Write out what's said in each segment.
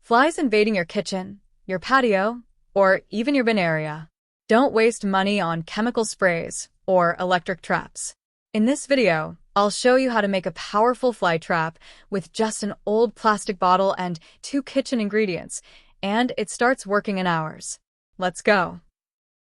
Flies invading your kitchen, your patio, or even your bin area. Don't waste money on chemical sprays or electric traps. In this video, I'll show you how to make a powerful fly trap with just an old plastic bottle and 2 kitchen ingredients, and it starts working in hours. Let's go.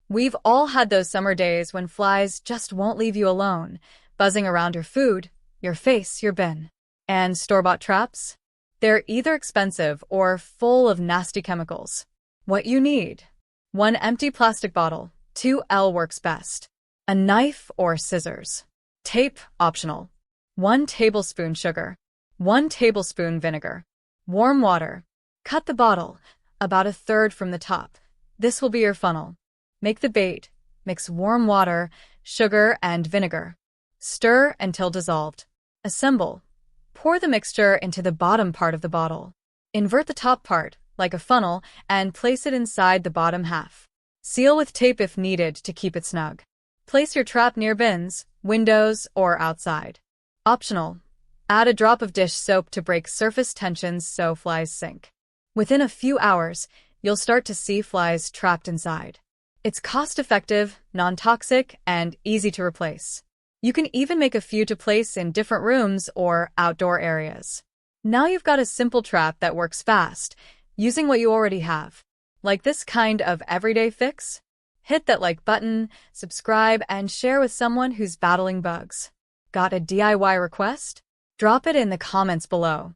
We've all had those summer days when flies just won't leave you alone, buzzing around your food, your face, your bin. And store-bought traps? They're either expensive or full of nasty chemicals. What you need: 1 empty plastic bottle, 2L works best. A knife or scissors. Tape, optional. 1 tablespoon sugar. 1 tablespoon vinegar. Warm water. Cut the bottle about 1/3 from the top. This will be your funnel. Make the bait. Mix warm water, sugar, and vinegar. Stir until dissolved. Assemble. Pour the mixture into the bottom part of the bottle. Invert the top part, like a funnel, and place it inside the bottom half. Seal with tape if needed to keep it snug. Place your trap near bins, windows, or outside. Optional. Add a drop of dish soap to break surface tensions so flies sink. Within a few hours, you'll start to see flies trapped inside. It's cost-effective, non-toxic, and easy to replace. You can even make a few to place in different rooms or outdoor areas. Now you've got a simple trap that works fast, using what you already have. Like this kind of everyday fix? Hit that like button, subscribe, and share with someone who's battling bugs. Got a DIY request? Drop it in the comments below.